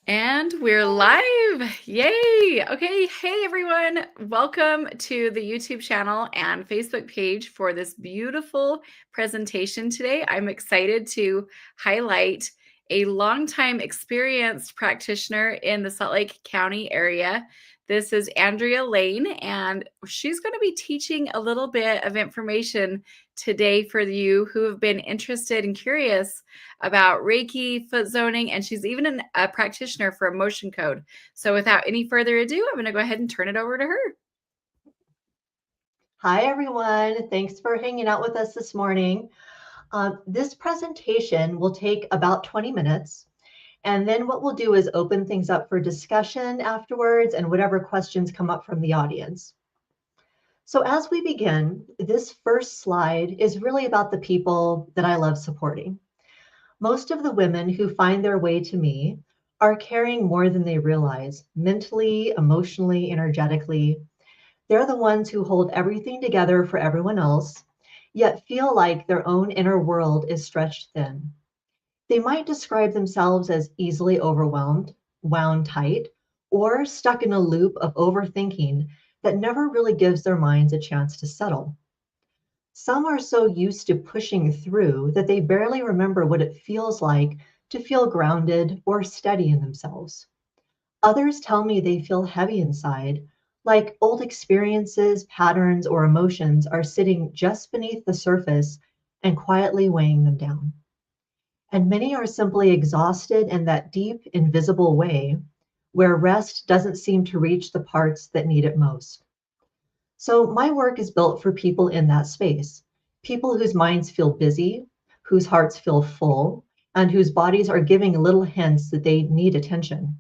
And we're live. Yay. Okay. Hey, everyone. Welcome to the YouTube channel and Facebook page for this beautiful presentation today. I'm excited to highlight a longtime experienced practitioner in the Salt Lake County area. This is Andrea Lain, and she's going to be teaching a little bit of information today for you who have been interested and curious about Reiki, foot zoning, and she's even a practitioner for emotion code. So without any further ado, I'm going to go ahead and turn it over to her. Hi, everyone. Thanks for hanging out with us this morning. This presentation will take about 20 minutes. And then what we'll do is open things up for discussion afterwards and whatever questions come up from the audience. So as we begin, this first slide is really about the people that I love supporting. Most of the women who find their way to me are carrying more than they realize, mentally, emotionally, energetically. They're the ones who hold everything together for everyone else, yet feel like their own inner world is stretched thin. They might describe themselves as easily overwhelmed, wound tight, or stuck in a loop of overthinking that never really gives their minds a chance to settle. Some are so used to pushing through that they barely remember what it feels like to feel grounded or steady in themselves. Others tell me they feel heavy inside, like old experiences, patterns, or emotions are sitting just beneath the surface and quietly weighing them down. And many are simply exhausted in that deep, invisible way where rest doesn't seem to reach the parts that need it most. So, my work is built for people in that space, people whose minds feel busy, whose hearts feel full, and whose bodies are giving little hints that they need attention.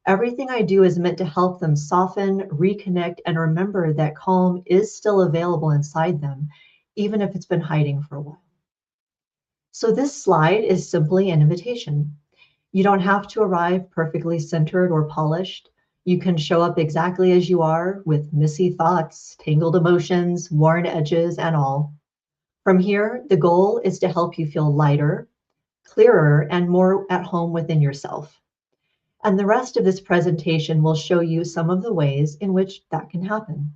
Everything I do is meant to help them soften, reconnect, and remember that calm is still available inside them, even if it's been hiding for a while. So, this slide is simply an invitation. You don't have to arrive perfectly centered or polished. You can show up exactly as you are with messy thoughts, tangled emotions, worn edges, and all. From here, the goal is to help you feel lighter, clearer, and more at home within yourself. And the rest of this presentation will show you some of the ways in which that can happen.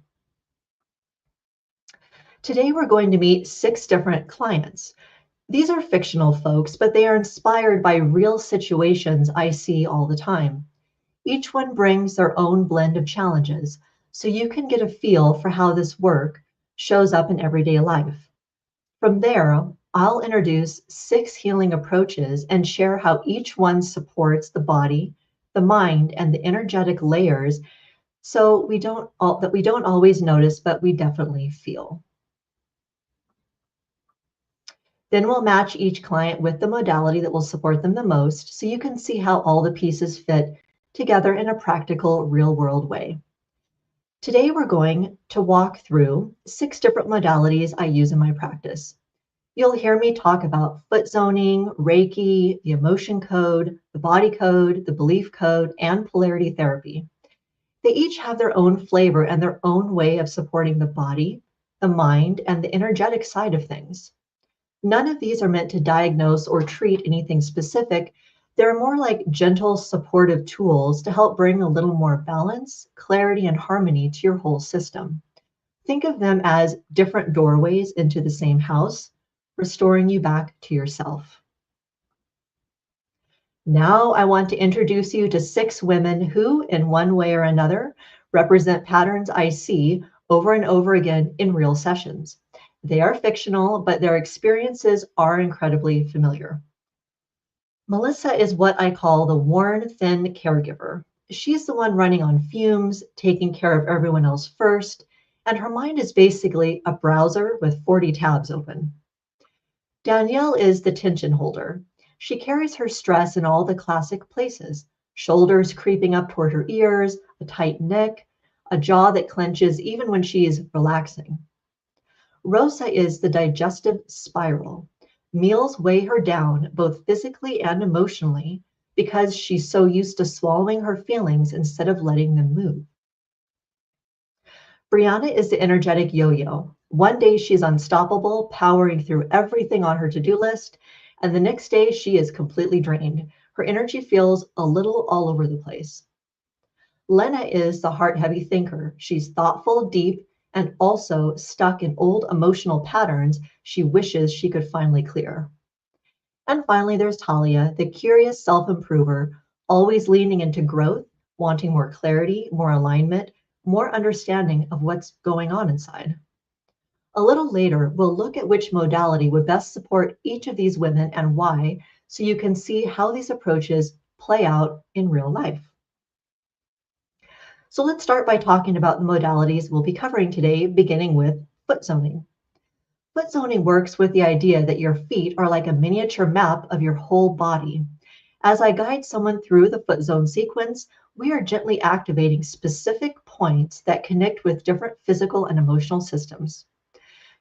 Today, we're going to meet 6 different clients. These are fictional folks, but they are inspired by real situations I see all the time. Each one brings their own blend of challenges, so you can get a feel for how this work shows up in everyday life. From there, I'll introduce 6 healing approaches and share how each one supports the body, the mind, and the energetic layers so that we don't always notice, but we definitely feel. Then we'll match each client with the modality that will support them the most so you can see how all the pieces fit together in a practical, real-world way. Today, we're going to walk through 6 different modalities I use in my practice. You'll hear me talk about foot zoning, Reiki, the emotion code, the body code, the belief code, and polarity therapy. They each have their own flavor and their own way of supporting the body, the mind, and the energetic side of things. None of these are meant to diagnose or treat anything specific. They're more like gentle, supportive tools to help bring a little more balance, clarity, and harmony to your whole system. Think of them as different doorways into the same house, restoring you back to yourself. Now, I want to introduce you to 6 women who, in one way or another, represent patterns I see over and over again in real sessions. They are fictional, but their experiences are incredibly familiar. Melissa is what I call the worn thin caregiver. She's the one running on fumes, taking care of everyone else first, and her mind is basically a browser with 40 tabs open. Danielle is the tension holder. She carries her stress in all the classic places: shoulders creeping up toward her ears, a tight neck, a jaw that clenches even when she is relaxing. Rosa is the digestive spiral. Meals weigh her down both physically and emotionally because she's so used to swallowing her feelings instead of letting them move. Brianna is the energetic yo-yo. One day she's unstoppable, powering through everything on her to-do list, and the next day she is completely drained. Her energy feels a little all over the place. Lena is the heart-heavy thinker. She's thoughtful, deep, and also stuck in old emotional patterns she wishes she could finally clear. And finally, there's Talia, the curious self-improver, always leaning into growth, wanting more clarity, more alignment, more understanding of what's going on inside. A little later, we'll look at which modality would best support each of these women and why, so you can see how these approaches play out in real life. So let's start by talking about the modalities we'll be covering today, beginning with foot zoning. Foot zoning works with the idea that your feet are like a miniature map of your whole body. As I guide someone through the foot zone sequence, we are gently activating specific points that connect with different physical and emotional systems.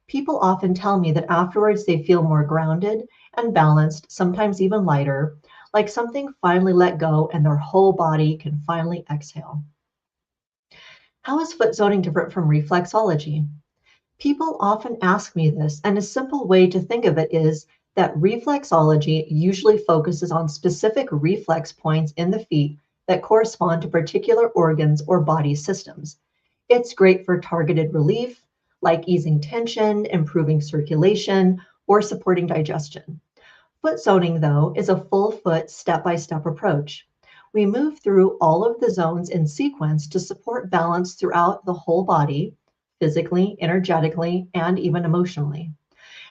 People often tell me that afterwards they feel more grounded and balanced, sometimes even lighter, like something finally let go and their whole body can finally exhale. How is foot zoning different from reflexology? People often ask me this, and a simple way to think of it is that reflexology usually focuses on specific reflex points in the feet that correspond to particular organs or body systems. It's great for targeted relief, like easing tension, improving circulation, or supporting digestion. Foot zoning, though, is a full foot step-by-step approach. We move through all of the zones in sequence to support balance throughout the whole body, physically, energetically, and even emotionally.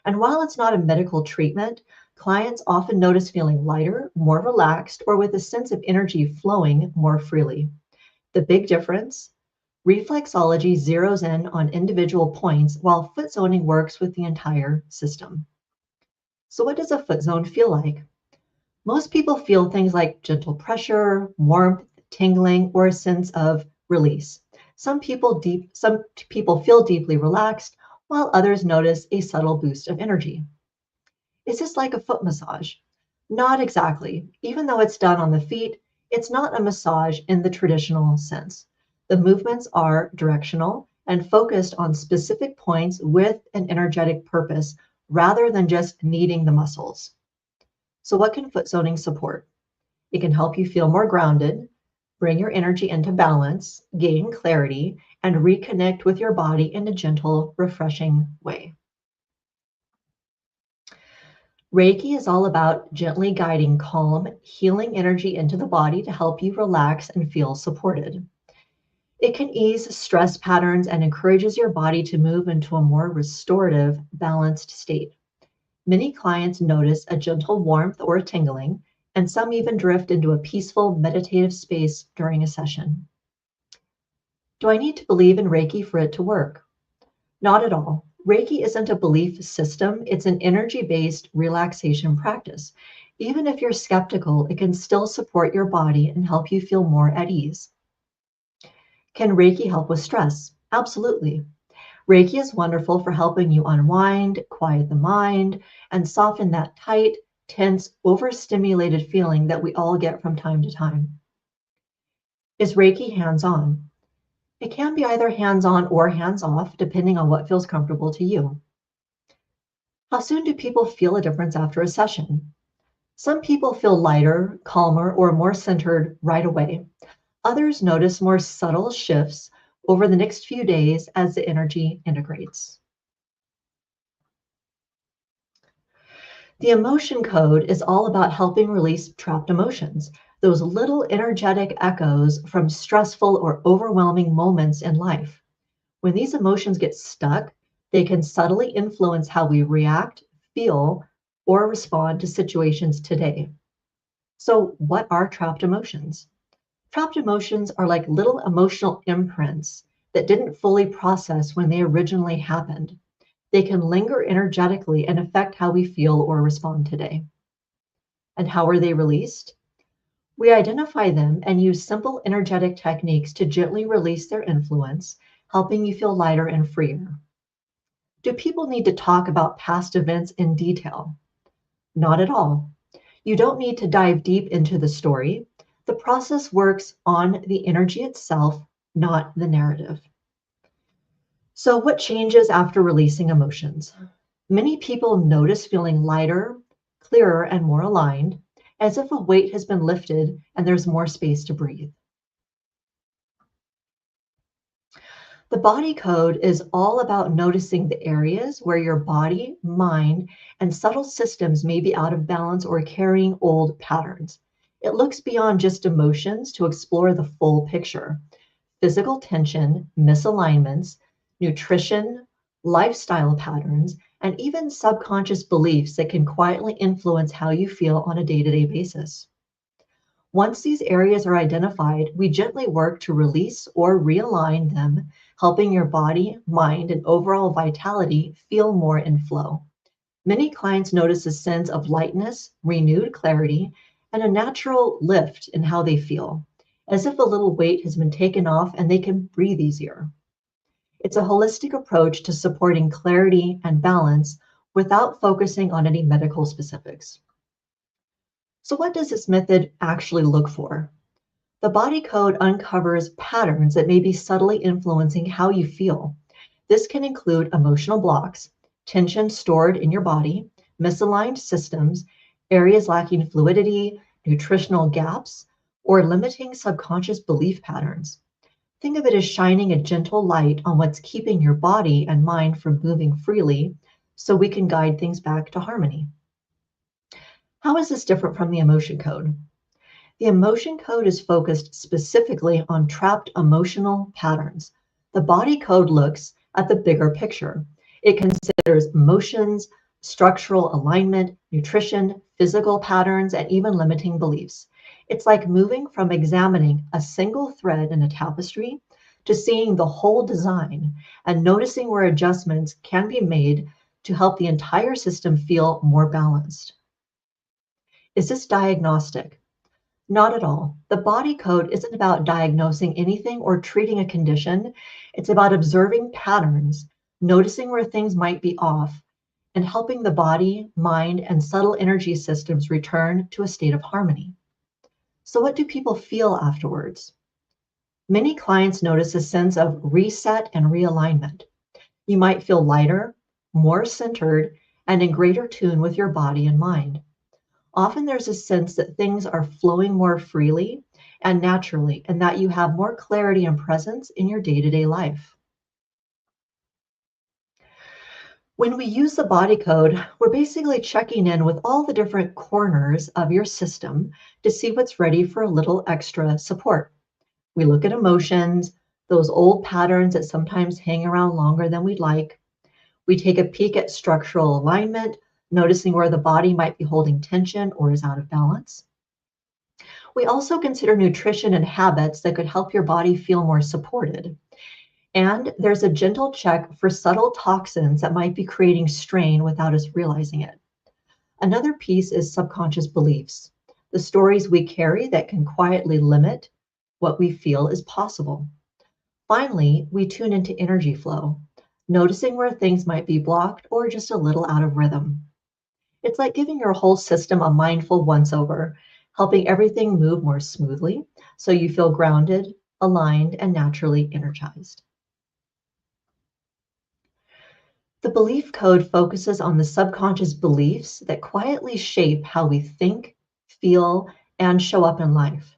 And while it's not a medical treatment, clients often notice feeling lighter, more relaxed, or with a sense of energy flowing more freely. The big difference? Reflexology zeroes in on individual points, while foot zoning works with the entire system. So what does a foot zone feel like? Most people feel things like gentle pressure, warmth, tingling, or a sense of release. Some people feel deeply relaxed, while others notice a subtle boost of energy. Is this like a foot massage? Not exactly. Even though it's done on the feet, it's not a massage in the traditional sense. The movements are directional and focused on specific points with an energetic purpose rather than just kneading the muscles. So what can foot zoning support? It can help you feel more grounded, bring your energy into balance, gain clarity, and reconnect with your body in a gentle, refreshing way. Reiki is all about gently guiding calm, healing energy into the body to help you relax and feel supported. It can ease stress patterns and encourages your body to move into a more restorative, balanced state. Many clients notice a gentle warmth or a tingling, and some even drift into a peaceful, meditative space during a session. Do I need to believe in Reiki for it to work? Not at all. Reiki isn't a belief system, it's an energy-based relaxation practice. Even if you're skeptical, it can still support your body and help you feel more at ease. Can Reiki help with stress? Absolutely. Reiki is wonderful for helping you unwind, quiet the mind, and soften that tight, tense, overstimulated feeling that we all get from time to time. Is Reiki hands-on? It can be either hands-on or hands-off, depending on what feels comfortable to you. How soon do people feel a difference after a session? Some people feel lighter, calmer, or more centered right away. Others notice more subtle shifts over the next few days as the energy integrates. The emotion code is all about helping release trapped emotions, those little energetic echoes from stressful or overwhelming moments in life. When these emotions get stuck, they can subtly influence how we react, feel, or respond to situations today. So, what are trapped emotions? Trapped emotions are like little emotional imprints that didn't fully process when they originally happened. They can linger energetically and affect how we feel or respond today. And how are they released? We identify them and use simple energetic techniques to gently release their influence, helping you feel lighter and freer. Do people need to talk about past events in detail? Not at all. You don't need to dive deep into the story. The process works on the energy itself, not the narrative. So, what changes after releasing emotions? Many people notice feeling lighter, clearer, and more aligned, as if a weight has been lifted and there's more space to breathe. The body code is all about noticing the areas where your body, mind, and subtle systems may be out of balance or carrying old patterns. It looks beyond just emotions to explore the full picture: physical tension, misalignments, nutrition, lifestyle patterns, and even subconscious beliefs that can quietly influence how you feel on a day-to-day basis. Once these areas are identified, we gently work to release or realign them, helping your body, mind, and overall vitality feel more in flow. Many clients notice a sense of lightness, renewed clarity, and a natural lift in how they feel, as if a little weight has been taken off and they can breathe easier. It's a holistic approach to supporting clarity and balance without focusing on any medical specifics. So, what does this method actually look for? The body code uncovers patterns that may be subtly influencing how you feel. This can include emotional blocks, tension stored in your body, misaligned systems, areas lacking fluidity, nutritional gaps, or limiting subconscious belief patterns. Think of it as shining a gentle light on what's keeping your body and mind from moving freely so we can guide things back to harmony. How is this different from the emotion code? The emotion code is focused specifically on trapped emotional patterns. The body code looks at the bigger picture. It considers emotions, structural alignment, nutrition, physical patterns, and even limiting beliefs. It's like moving from examining a single thread in a tapestry to seeing the whole design and noticing where adjustments can be made to help the entire system feel more balanced. Is this diagnostic? Not at all. The body code isn't about diagnosing anything or treating a condition. It's about observing patterns, noticing where things might be off, and helping the body, mind, and subtle energy systems return to a state of harmony. So, what do people feel afterwards? Many clients notice a sense of reset and realignment. You might feel lighter, more centered, and in greater tune with your body and mind. Often there's a sense that things are flowing more freely and naturally, and that you have more clarity and presence in your day-to-day life. When we use the body code, we're basically checking in with all the different corners of your system to see what's ready for a little extra support. We look at emotions, those old patterns that sometimes hang around longer than we'd like. We take a peek at structural alignment, noticing where the body might be holding tension or is out of balance. We also consider nutrition and habits that could help your body feel more supported. And there's a gentle check for subtle toxins that might be creating strain without us realizing it. Another piece is subconscious beliefs, the stories we carry that can quietly limit what we feel is possible. Finally, we tune into energy flow, noticing where things might be blocked or just a little out of rhythm. It's like giving your whole system a mindful once over, helping everything move more smoothly so you feel grounded, aligned, and naturally energized. The belief code focuses on the subconscious beliefs that quietly shape how we think, feel, and show up in life.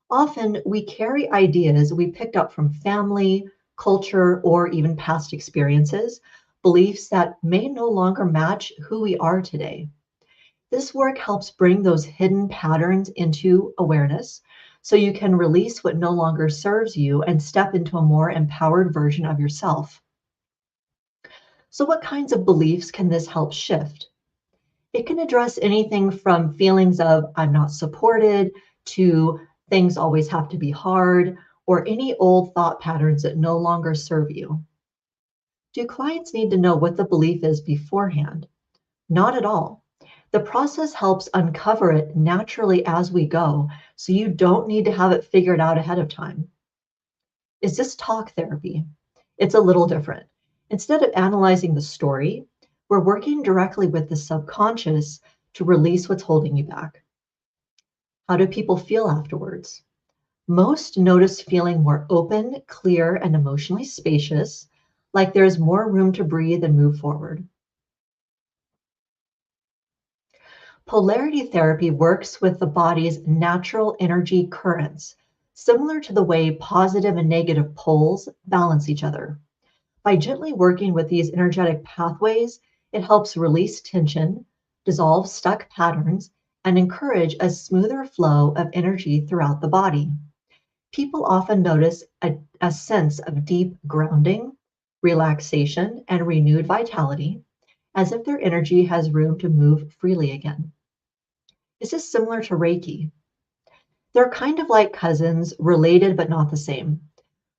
Often we carry ideas we picked up from family, culture, or even past experiences, beliefs that may no longer match who we are today. This work helps bring those hidden patterns into awareness so you can release what no longer serves you and step into a more empowered version of yourself. So, what kinds of beliefs can this help shift? It can address anything from feelings of I'm not supported to things always have to be hard, or any old thought patterns that no longer serve you. Do clients need to know what the belief is beforehand? Not at all. The process helps uncover it naturally as we go, so you don't need to have it figured out ahead of time. Is this talk therapy? It's a little different. Instead of analyzing the story, we're working directly with the subconscious to release what's holding you back. How do people feel afterwards? Most notice feeling more open, clear, and emotionally spacious, like there's more room to breathe and move forward. Polarity therapy works with the body's natural energy currents, similar to the way positive and negative poles balance each other. By gently working with these energetic pathways, it helps release tension, dissolve stuck patterns, and encourage a smoother flow of energy throughout the body. People often notice a sense of deep grounding, relaxation, and renewed vitality, as if their energy has room to move freely again. This is similar to Reiki. They're kind of like cousins, related but not the same.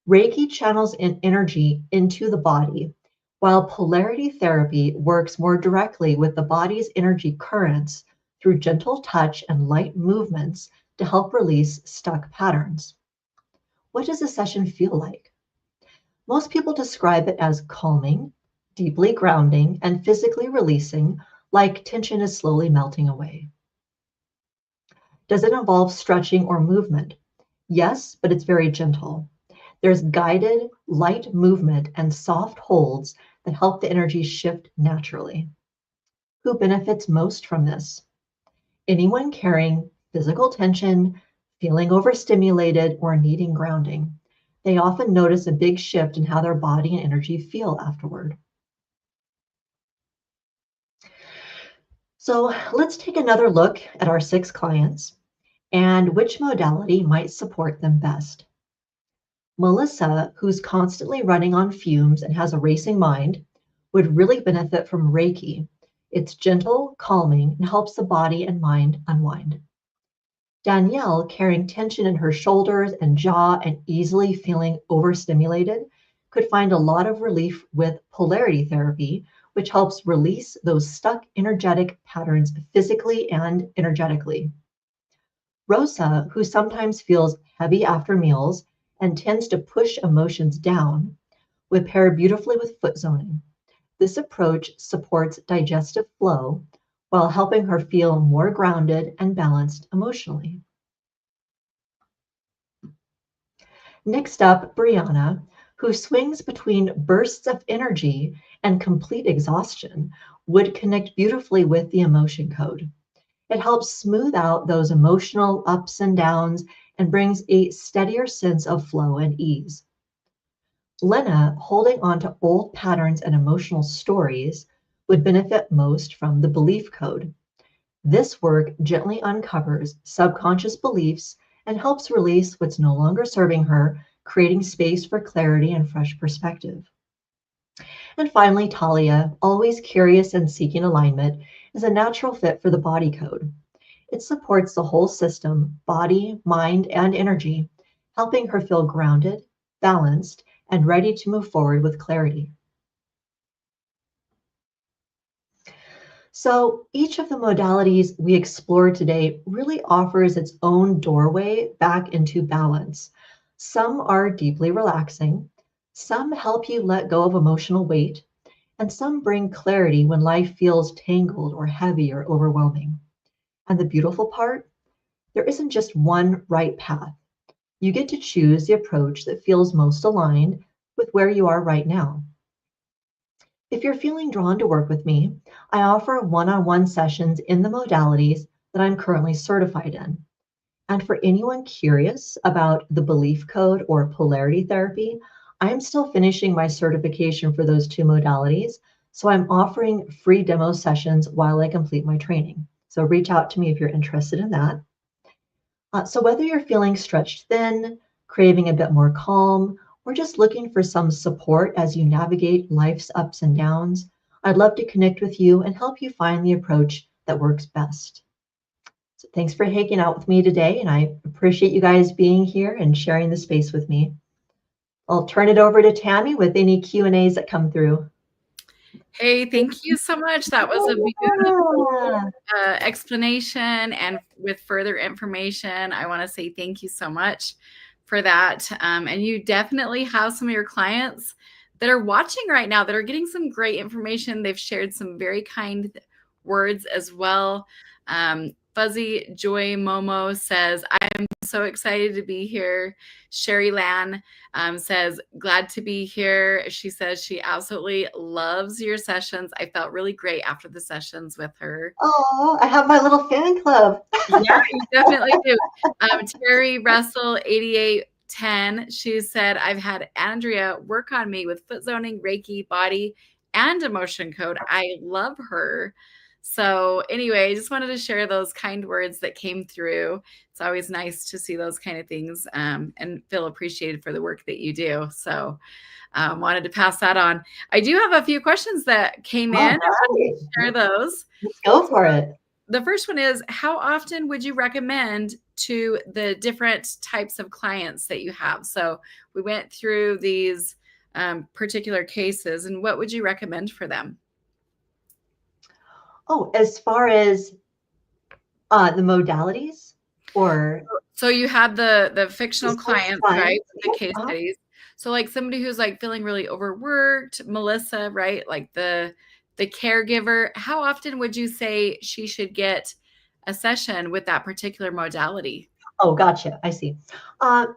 Reiki channels energy into the body, while polarity therapy works more directly with the body's energy currents through gentle touch and light movements to help release stuck patterns. What does a session feel like? Most people describe it as calming, deeply grounding, and physically releasing, like tension is slowly melting away. Does it involve stretching or movement? Yes, but it's very gentle. There's guided, light movement and soft holds that help the energy shift naturally. Who benefits most from this? Anyone carrying physical tension, feeling overstimulated, or needing grounding. They often notice a big shift in how their body and energy feel afterward. So let's take another look at our 6 clients and which modality might support them best. Melissa, who's constantly running on fumes and has a racing mind, would really benefit from Reiki. It's gentle, calming, and helps the body and mind unwind. Danielle, carrying tension in her shoulders and jaw and easily feeling overstimulated, could find a lot of relief with polarity therapy, which helps release those stuck energetic patterns physically and energetically. Rosa, who sometimes feels heavy after meals and tends to push emotions down, would pair beautifully with foot zoning. This approach supports digestive flow while helping her feel more grounded and balanced emotionally. Next up, Brianna, who swings between bursts of energy and complete exhaustion, would connect beautifully with the emotion code. It helps smooth out those emotional ups and downs and brings a steadier sense of flow and ease. Lena, holding on to old patterns and emotional stories, would benefit most from the belief code. This work gently uncovers subconscious beliefs and helps release what's no longer serving her, creating space for clarity and fresh perspective. And finally, Talia, always curious and seeking alignment, is a natural fit for the body code. It supports the whole system, body, mind, and energy, helping her feel grounded, balanced, and ready to move forward with clarity. So each of the modalities we explored today really offers its own doorway back into balance. Some are deeply relaxing, some help you let go of emotional weight, and some bring clarity when life feels tangled or heavy or overwhelming. And the beautiful part, there isn't just one right path. You get to choose the approach that feels most aligned with where you are right now. If you're feeling drawn to work with me, I offer one-on-one sessions in the modalities that I'm currently certified in. And for anyone curious about the belief code or polarity therapy, I'm still finishing my certification for those 2 modalities. So I'm offering free demo sessions while I complete my training. So reach out to me if you're interested in that. So whether you're feeling stretched thin, craving a bit more calm, or just looking for some support as you navigate life's ups and downs, I'd love to connect with you and help you find the approach that works best. So thanks for hanging out with me today, and I appreciate you guys being here and sharing the space with me. I'll turn it over to Tammy with any Q&As that come through. Hey, thank you so much. That was a beautiful explanation, and with further information, I want to say thank you so much for that. And you definitely have some of your clients that are watching right now that are getting some great information. They've shared some very kind words as well. Fuzzy Joy Momo says, I'm so excited to be here. Sherry Lan says, glad to be here. She says she absolutely loves your sessions. I felt really great after the sessions with her. Oh, I have my little fan club. Yeah, you definitely do. Terry Russell, 8810, she said, I've had Andrea work on me with foot zoning, Reiki, body, and emotion code. I love her. So anyway, I just wanted to share those kind words that came through. It's always nice to see those kind of things and feel appreciated for the work that you do. So wanted to pass that on. I do have a few questions that came All in. I wanted right. to share those. Let's go for it. The first one is, how often would you recommend to the different types of clients that you have? So we went through these particular cases, and what would you recommend for them? Oh, as far as the modalities, or So you had the fictional just like clients, right? clients? The Yep. case studies. So like somebody who's like feeling really overworked, Melissa, right? Like the caregiver, how often would you say she should get a session with that particular modality? Oh, gotcha. I see.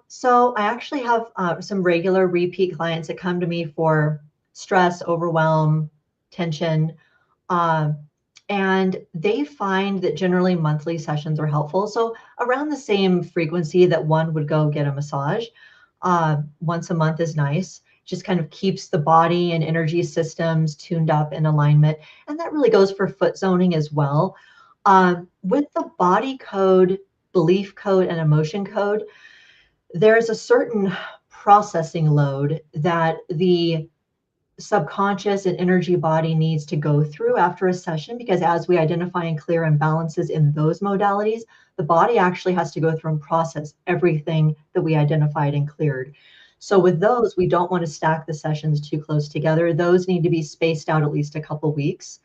So I actually have some regular repeat clients that come to me for stress, overwhelm, tension. Um, and they find that generally monthly sessions are helpful. So around the same frequency that one would go get a massage, once a month is nice. Just kind of keeps the body and energy systems tuned up in alignment. And that really goes for foot zoning as well. With the body code, belief code, and emotion code, there's a certain processing load that the subconscious and energy body needs to go through after a session, because as we identify and clear imbalances in those modalities, the body actually has to go through and process everything that we identified and cleared. So with those, we don't want to stack the sessions too close together. Those need to be spaced out at least a couple weeks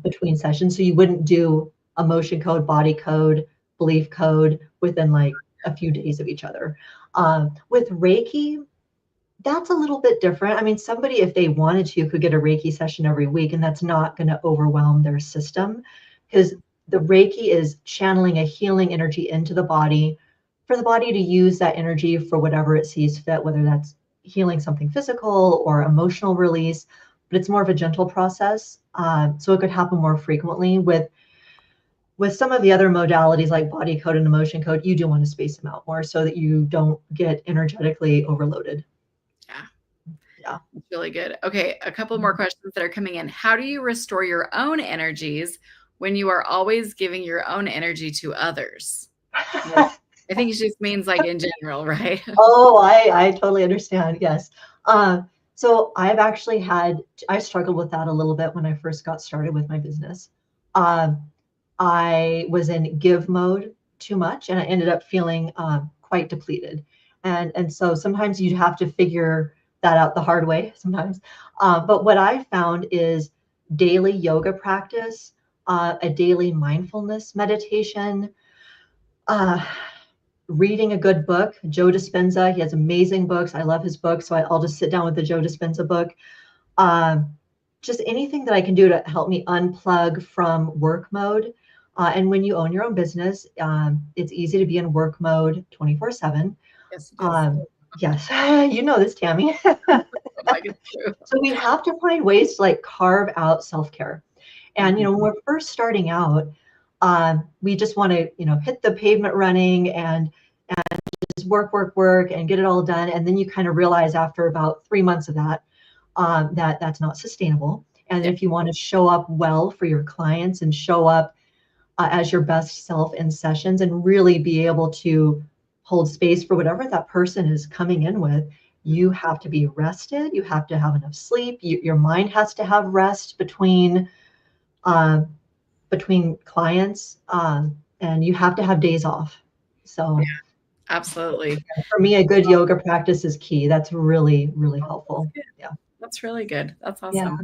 between sessions. So you wouldn't do emotion code, body code, belief code within like a few days of each other. With Reiki, that's a little bit different. I mean, somebody, if they wanted to, could get a Reiki session every week, and that's not going to overwhelm their system, because the Reiki is channeling a healing energy into the body for the body to use that energy for whatever it sees fit, whether that's healing something physical or emotional release. But it's more of a gentle process. So it could happen more frequently. With some of the other modalities like body code and emotion code, you do want to space them out more so that you don't get energetically overloaded. Yeah. Yeah. It's really good. Okay, a couple more questions that are coming in. How do you restore your own energies when you are always giving your own energy to others? Like, I think it just means like in general, right? Oh, I totally understand. Yes. So I struggled with that a little bit when I first got started with my business. Um, I was in give mode too much, and I ended up feeling quite depleted. And so sometimes you have to figure that out the hard way sometimes. But what I found is daily yoga practice, a daily mindfulness meditation, uh, reading a good book. Joe Dispenza, he has amazing books. I love his books, so I'll just sit down with the Joe Dispenza book. Um, just anything that I can do to help me unplug from work mode. And when you own your own business, it's easy to be in work mode 24/7. Yes, it is. Yes, you know this, Tammy. Like it's true. So we have to find ways to like carve out self-care. And Mhm. when we're first starting out, we just want to hit the pavement running and just work, and get it all done. And then you kind of realize after about 3 months of that, that that's not sustainable. And Yeah. if you want to show up well for your clients and show up as your best self in sessions and really be able to hold space for whatever that person is coming in with, you have to be rested. You have to have enough sleep. Your mind has to have rest uh, between clients, and you have to have days off. Yeah, So absolutely. for me, a good yoga practice is key. That's really, really That's helpful. good. Yeah. That's really good. That's Yeah.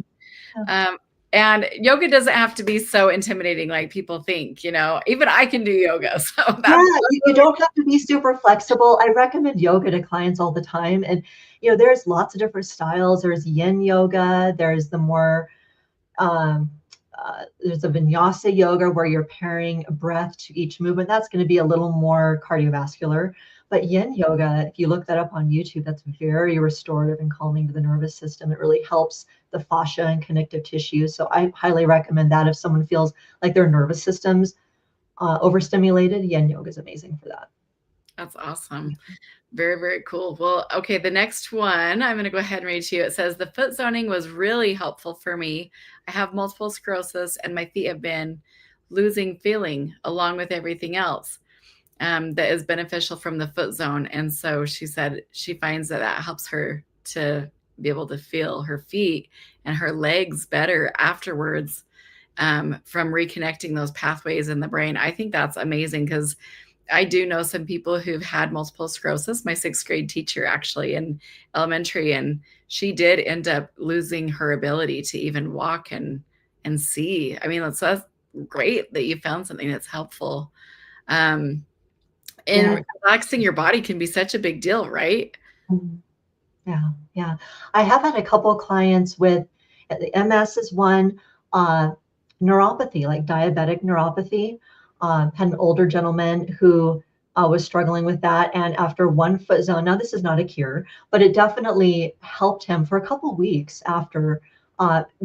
awesome. And yoga doesn't have to be so intimidating like people think, even I can do yoga. So Yeah, that's you don't have to be super flexible. I recommend yoga to clients all the time. And, there's lots of different styles. There's yin yoga. There's the more, um, there's a vinyasa yoga where you're pairing breath to each movement. That's going to be a little more cardiovascular. But yin yoga, if you look that up on YouTube, that's very restorative and calming to the nervous system. It really helps the fascia and connective tissue. So I highly recommend that if someone feels like their nervous system's overstimulated. Yin yoga is amazing for that. That's awesome. Very, very cool. Well, okay, the next one I'm going to go ahead and read to you. It says, the foot zoning was really helpful for me. I have multiple sclerosis and my feet have been losing feeling along with everything else that is beneficial from the foot zone. And so she said she finds that that helps her to be able to feel her feet and her legs better afterwards from reconnecting those pathways in the brain. I think that's amazing because I do know some people who've had multiple sclerosis. My 6th grade teacher actually in elementary, and she did end up losing her ability to even walk and see. I mean, that's great that you found something that's helpful. And Yeah. relaxing your body can be such a big deal, right? Mhm. Yeah, yeah. I have had a couple of clients with the MS is one, neuropathy, like diabetic neuropathy. Had an older gentleman who was struggling with that. And after one foot zone, now this is not a cure, but it definitely helped him for a couple of weeks after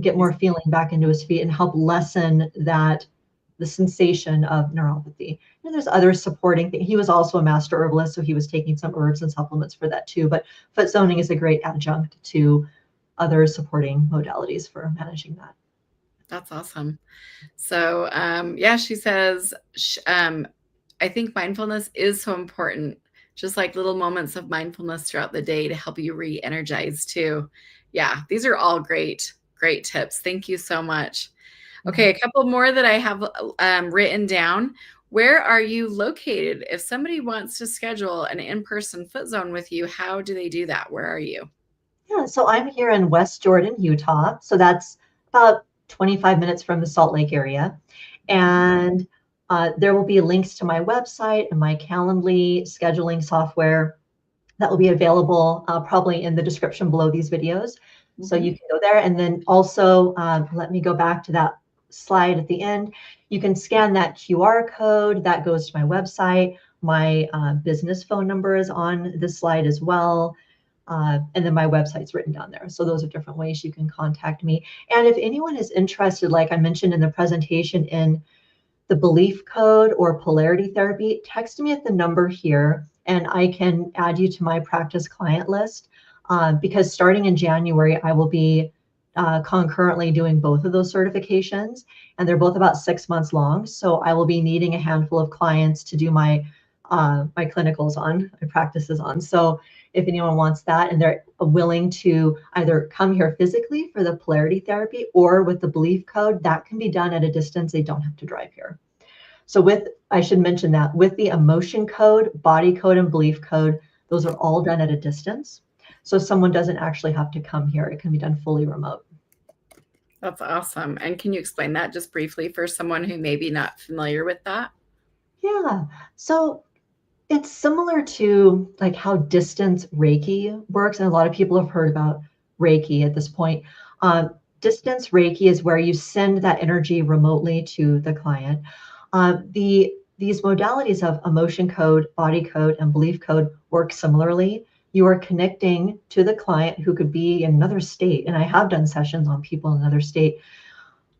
get more feeling back into his feet and help lessen that the sensation of neuropathy. And there's other supporting things. He was also a master herbalist, so he was taking some herbs and supplements for that too. But foot zoning is a great adjunct to other supporting modalities for managing that. That's awesome. So, yeah, she says, I think mindfulness is so important, just like little moments of mindfulness throughout the day to help you re-energize too. Yeah, these are all great, great tips. Thank you so much. Okay, a couple more that I have written down. Where are you located? If somebody wants to schedule an in-person foot zone with you, how do they do that? Where are you? Yeah, so I'm here in West Jordan, Utah. So that's about 25 minutes from the Salt Lake area. And there will be links to my website and my Calendly scheduling software that will be available probably in the description below these videos. So you can go there. And then also, let me go back to that slide at the end. You can scan that QR code that goes to my website. My business phone number is on this slide as well. And then my website's written down there. So those are different ways you can contact me. And if anyone is interested, like I mentioned in the presentation, in the belief code or polarity therapy, text me at the number here and I can add you to my practice client list. Because starting in January, I will be concurrently doing both of those certifications, and they're both about 6 months long. So I will be needing a handful of clients to do my clinicals on, my practices on. So if anyone wants that and they're willing to either come here physically for the polarity therapy or with the belief code, that can be done at a distance. They don't have to drive here. So I should mention that with the emotion code, body code, and belief code, those are all done at a distance. So someone doesn't actually have to come here. It can be done fully remote. That's awesome. And can you explain that just briefly for someone who may be not familiar with that? Yeah. So it's similar to like how distance Reiki works. And a lot of people have heard about Reiki at this point. Distance Reiki is where you send that energy remotely to the client. These modalities of emotion code, body code, and belief code work similarly. You are connecting to the client who could be in another state. And I have done sessions on people in another state.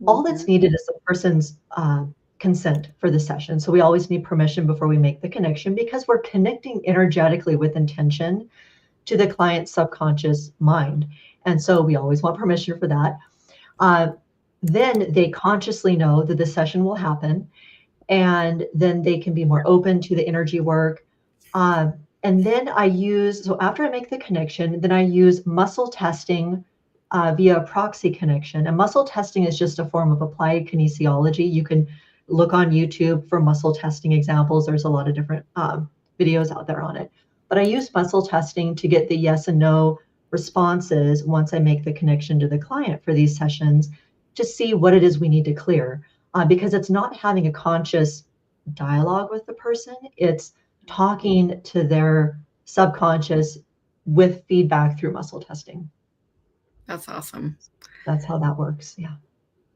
All that's needed is the person's consent for the session. So we always need permission before we make the connection because we're connecting energetically with intention to the client's subconscious mind. And so we always want permission for that. Then they consciously know that the session will happen, and then they can be more open to the energy work. And then so after I make the connection, then I use muscle testing via proxy connection. And muscle testing is just a form of applied kinesiology. You can look on YouTube for muscle testing examples. There's a lot of different videos out there on it. But I use muscle testing to get the yes and no responses once I make the connection to the client for these sessions to see what it is we need to clear. Because it's not having a conscious dialogue with the person, it's talking to their subconscious with feedback through muscle testing. That's awesome. That's how that works. Yeah.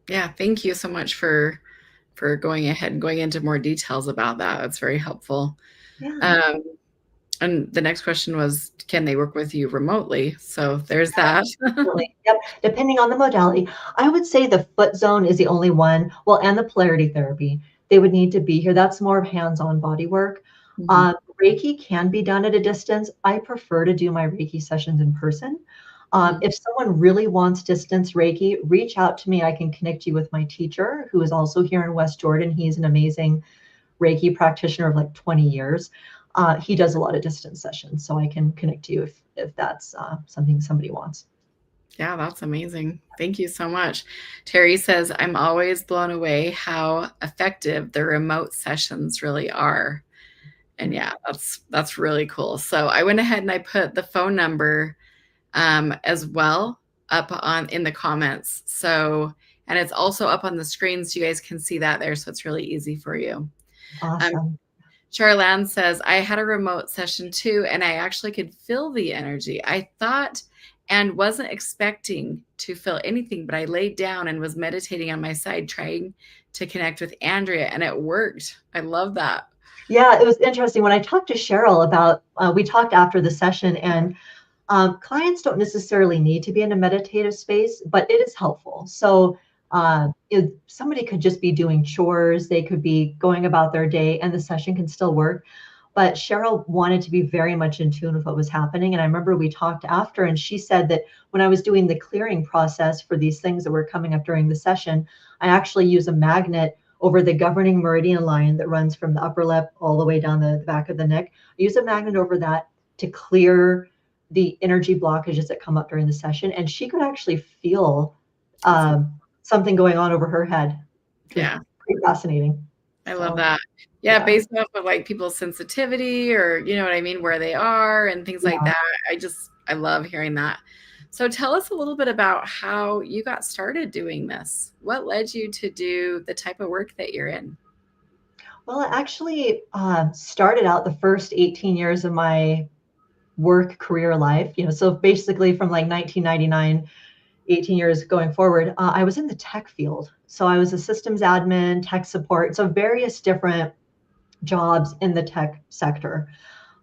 Yeah, thank you so much for going ahead and going into more details about that. That's very helpful. Yeah. Um, and the next question was, can they work with you remotely? So there's that. Definitely. Yep. Depending on the modality, I would say the foot zone is the only one. Well, and the polarity therapy, they would need to be here. That's more of hands-on body work. Mhm. Reiki can be done at a distance. I prefer to do my Reiki sessions in person. Mhm. If someone really wants distance Reiki, reach out to me. I can connect you with my teacher, who is also here in West Jordan. He's an amazing Reiki practitioner of like 20 years. He does a lot of distance sessions, so I can connect you if that's something somebody wants. Yeah, that's amazing. Thank you so much. Terry says, I'm always blown away how effective the remote sessions really are. And yeah, that's really cool. So I went ahead and I put the phone number as well up on in the comments. So, and it's also up on the screen so you guys can see that there. So it's really easy for you. Um, Awesome. Charlanne says, I had a remote session too, and I actually could feel the energy. I thought and wasn't expecting to feel anything, but I laid down and was meditating on my side, trying to connect with Andrea, and it worked. I love that. Yeah, it was interesting when I talked to Cheryl about, we talked after the session, and clients don't necessarily need to be in a meditative space, but it is helpful. So if somebody could just be doing chores, they could be going about their day, and the session can still work. But Cheryl wanted to be very much in tune with what was happening. And I remember we talked after, and she said that when I was doing the clearing process for these things that were coming up during the session, I actually use a magnet over the governing meridian line that runs from the upper lip all the way down the back of the neck. I use a magnet over that to clear the energy blockages that come up during the session. And she could actually feel That's, something going on over her head, which was yeah. pretty fascinating. I love So, that. Yeah, yeah, based off of like people's sensitivity or you know what I mean, where they are and things like yeah. that. I love hearing that. So tell us a little bit about how you got started doing this. What led you to do the type of work that you're in? Well, it actually started out the first 18 years of my work career life. So basically from like 1999, 18 years going forward, I was in the tech field. So I was a systems admin, tech support, so various different jobs in the tech sector.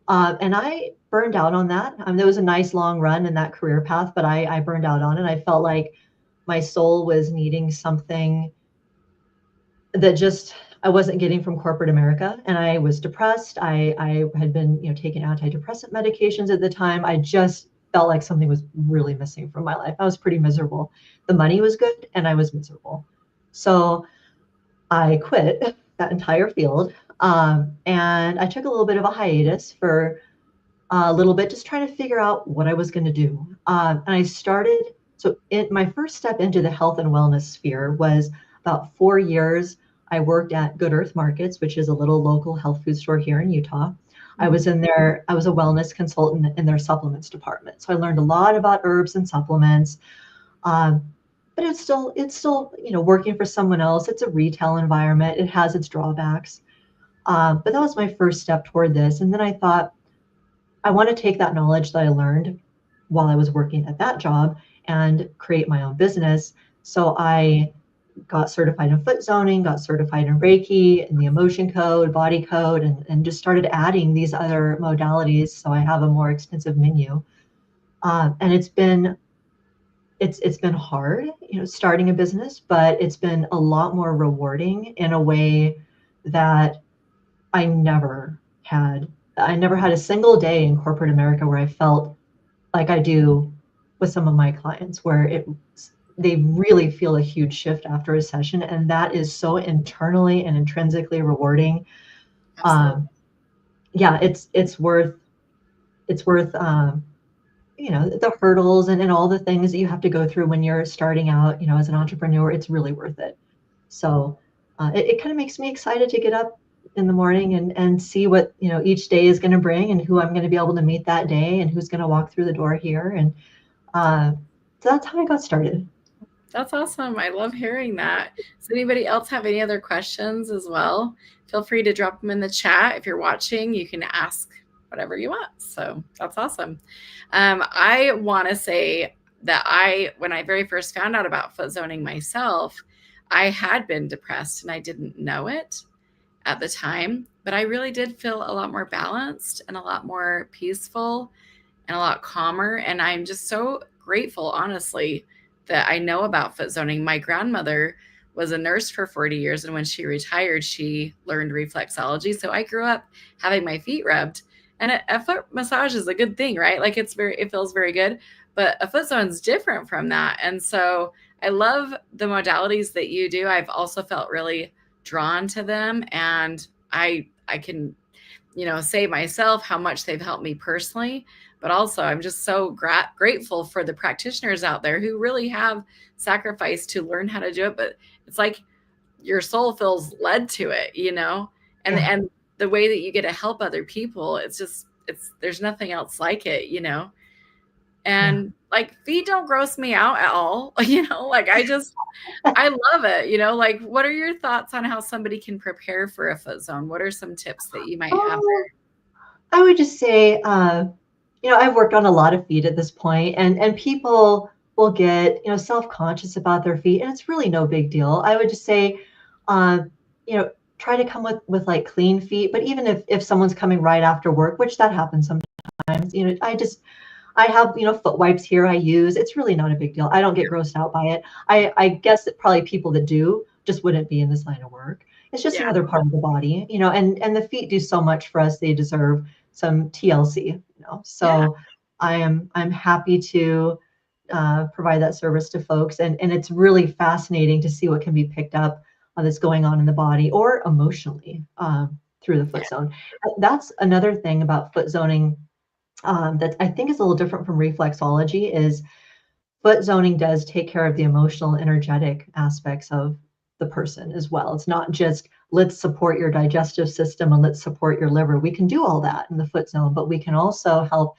And I burned out on that. There was a nice long run in that career path, but I burned out on it. I felt like my soul was needing something that just I wasn't getting from corporate America, and I was depressed. I had been taking antidepressant medications at the time. I just felt like something was really missing from my life. I was pretty miserable. The money was good, and I was miserable. So I quit that entire field, and I took a little bit of a hiatus for a little bit, just trying to figure out what I was going to do. And I started. So my first step into the health and wellness sphere was about 4 years. I worked at Good Earth Markets, which is a little local health food store here in Utah. I Mhm. was in there. I was a wellness consultant in their supplements department. So I learned a lot about herbs and supplements. Um, but it's still working for someone else. It's a retail environment. It has its drawbacks. But that was my first step toward this. And then I thought, I want to take that knowledge that I learned while I was working at that job and create my own business. So I got certified in foot zoning, got certified in Reiki, and the emotion code, body code, and just started adding these other modalities. So I have a more extensive menu. And it's been hard, starting a business, but it's been a lot more rewarding in a way that I never had. I never had a single day in corporate America where I felt like I do with some of my clients, where they really feel a huge shift after a session, and that is so internally and intrinsically rewarding. Absolutely. Yeah, it's worth the hurdles and all the things that you have to go through when you're starting out, as an entrepreneur. It's really worth it. So it kind of makes me excited to get up in the morning and see what each day is going to bring, and who I'm going to be able to meet that day, and who's going to walk through the door here. And uh, so that's how I got started. That's awesome. I love hearing that. Does anybody else have any other questions as well? Feel free to drop them in the chat. If you're watching, you can ask whatever you want. So that's awesome. I want to say that when I very first found out about foot zoning myself, I had been depressed and I didn't know it at the time, but I really did feel a lot more balanced and a lot more peaceful and a lot calmer. And I'm just so grateful, honestly, that I know about foot zoning. My grandmother was a nurse for 40 years. And when she retired, she learned reflexology. So I grew up having my feet rubbed. And a foot massage is a good thing, right? Like it feels very good. But a foot zone is different from that. And so I love the modalities that you do. I've also felt really drawn to them. And I can, say myself how much they've helped me personally, but also I'm just so grateful for the practitioners out there who really have sacrificed to learn how to do it. But it's like your soul feels led to it, and Yeah. and the way that you get to help other people, there's nothing else like it, Yeah. and like feet don't gross me out at all, like I love it, like what are your thoughts on how somebody can prepare for a foot zone? What are some tips that you might have Oh, I would just say, I've worked on a lot of feet at this point, and people will get, self-conscious about their feet, and it's really no big deal. I would just say, um, try to come with like clean feet. But even if someone's coming right after work, which that happens sometimes, I have, foot wipes here I use. It's really not a big deal. I don't get grossed out by it. I guess that probably people that do just wouldn't be in this line of work. It's just there? another part of the body, and the feet do so much for us. They deserve some TLC, Yeah, So I'm happy to provide that service to folks. And it's really fascinating to see what can be picked up that's going on in the body or emotionally through the yeah, foot zone. That's another thing about foot zoning that I think is a little different from reflexology is foot zoning does take care of the emotional, energetic aspects of the person as well. It's not just let's support your digestive system and let's support your liver. We can do all that in the foot zone, but we can also help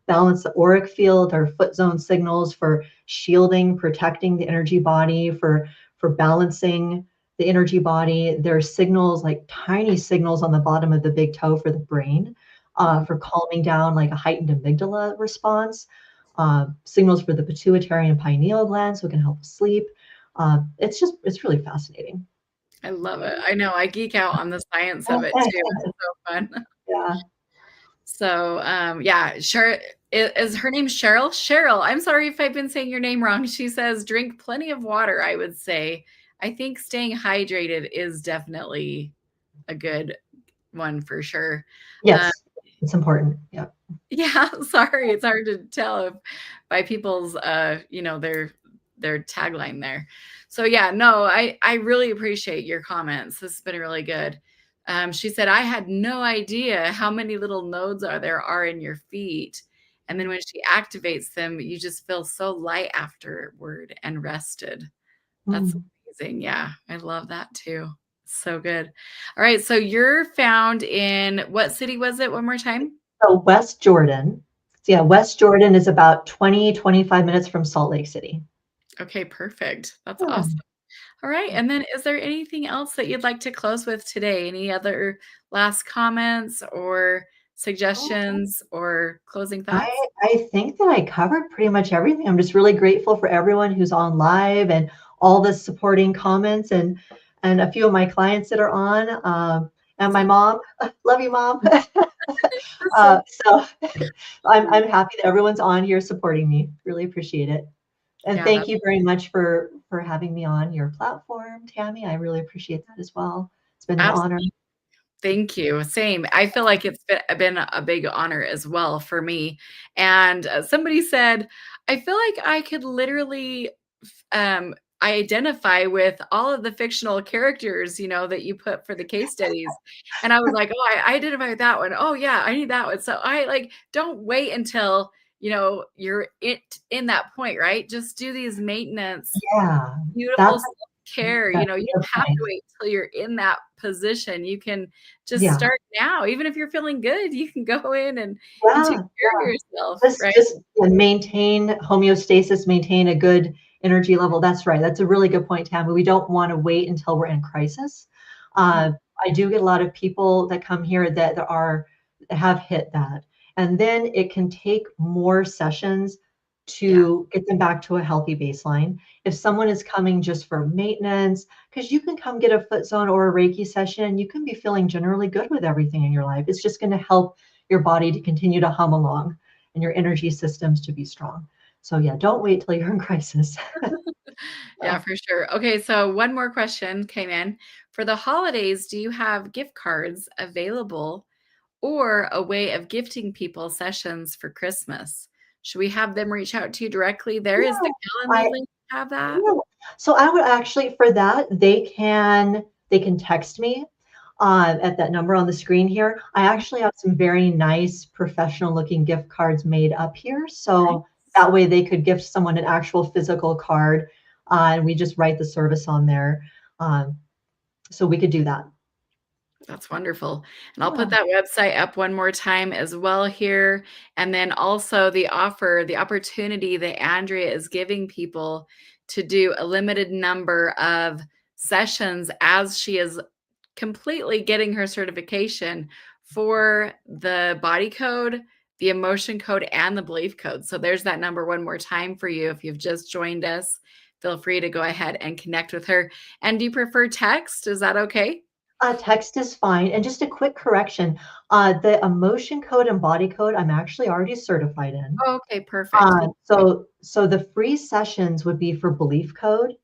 balance the auric field or foot zone signals for shielding, protecting the energy body, for balancing the energy body. There's signals like tiny signals on the bottom of the big toe for the brain, mhm. for calming down like a heightened amygdala response. Signals for the pituitary and pineal glands, so it can help sleep. It's really fascinating. I love it. I know I geek out on the science of it too. It's so fun. Yeah. So, yeah, sure. Is her name Cheryl? Cheryl, I'm sorry if I've been saying your name wrong. She says, drink plenty of water, I would say. I think staying hydrated is definitely a good one for sure. Uh, Yes, it's important. Yeah. yeah, sorry. It's hard to tell if by people's, their tagline there. So yeah, no, I really appreciate your comments. This has been really good. She said, I had no idea how many little nodes there are in your feet. And then when she activates them, you just feel so light afterward and rested. That's Mm. amazing. Yeah, I love that too. So good. All right. So you're found in what city was it one more time? So West Jordan. So yeah, West Jordan is about 20-25 minutes from Salt Lake City. Okay, perfect. That's Yeah. awesome. All right. And then is there anything else that you'd like to close with today? Any other last comments or suggestions or closing I thoughts? I think that I covered pretty much everything. I'm just really grateful for everyone who's on live and all the supporting comments and a few of my clients that are on, and my mom. Love you, mom. Awesome. So I'm happy that everyone's on here supporting me. Really appreciate it. And Yeah, thank that's you very much for having me on your platform, Tammy. I really appreciate that as well. It's been an honor. absolutely. Thank you. Same. I feel like it's been a big honor as well for me. And somebody said, I feel like I could literally um, identify with all of the fictional characters, that you put for the case studies. And I was like, oh, I identify with that one. Oh, yeah, I need that one. So I like, don't wait until, you're in that point, right? Just do these maintenance Yeah, beautiful that's self-care, that's you a don't good have to point. wait till you're in that position. You can just Yeah, start now. Even if you're feeling good, you can go in and take yeah, care of yeah. yourself, Just right? just maintain homeostasis, maintain a good energy level. That's right. That's a really good point, Tammy. We don't want to wait until we're in crisis. Mhm. Uh, I do get a lot of people that come here that have hit that, and then it can take more sessions Yeah. to get them back to a healthy baseline. If someone is coming just for maintenance, because you can come get a foot zone or a Reiki session, and you can be feeling generally good with everything in your life. It's just going to help your body to continue to hum along and your energy systems to be strong. So yeah, don't wait till you're in crisis. Yeah, for sure. Okay, so one more question came in. For the holidays, do you have gift cards available or a way of gifting people sessions for Christmas? Should we have them reach out to you directly? There is the Yeah, Calendly I link. Have that? yeah. So I would actually for that, they can text me at that number on the screen here. I actually have some very nice professional looking gift cards made up here. So Nice. that way they could gift someone an actual physical card, and we just write the service on there. Um, so we could do that. That's wonderful. And I'll put Yeah. that website up one more time as well here. And then also the opportunity that Andrea is giving people to do a limited number of sessions as she is completely getting her certification for the body code, the emotion code, and the belief code. So there's that number one more time for you. If you've just joined us, feel free to go ahead and connect with her. And do you prefer text? Is that okay? Text is fine. And just a quick correction, the emotion code and body code, I'm actually already certified in. Oh, okay, perfect. Well, So the free sessions would be for belief code.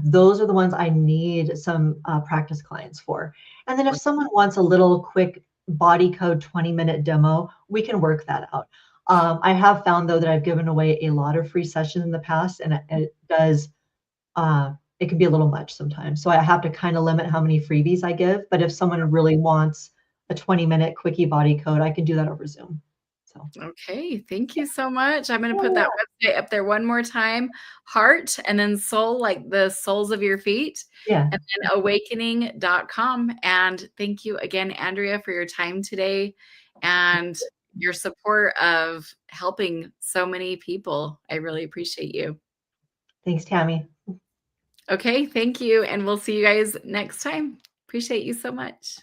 Those are the ones I need some practice clients for. And then if someone wants a little quick body code 20-minute demo, we can work that out. I have found though that I've given away a lot of free sessions in the past, and it does it can be a little much sometimes. So I have to kind of limit how many freebies I give. But if someone really wants a 20-minute quickie body code, I can do that over Zoom. So okay, thank you so much. I'm gonna put yeah, that website up there one more time, heart and then soul, like the soles of your feet, yeah. and then awakening.com. And thank you again, Andrea, for your time today and your support of helping so many people. I really appreciate you. Thanks, Tammy. Okay, thank you, and we'll see you guys next time. Appreciate you so much.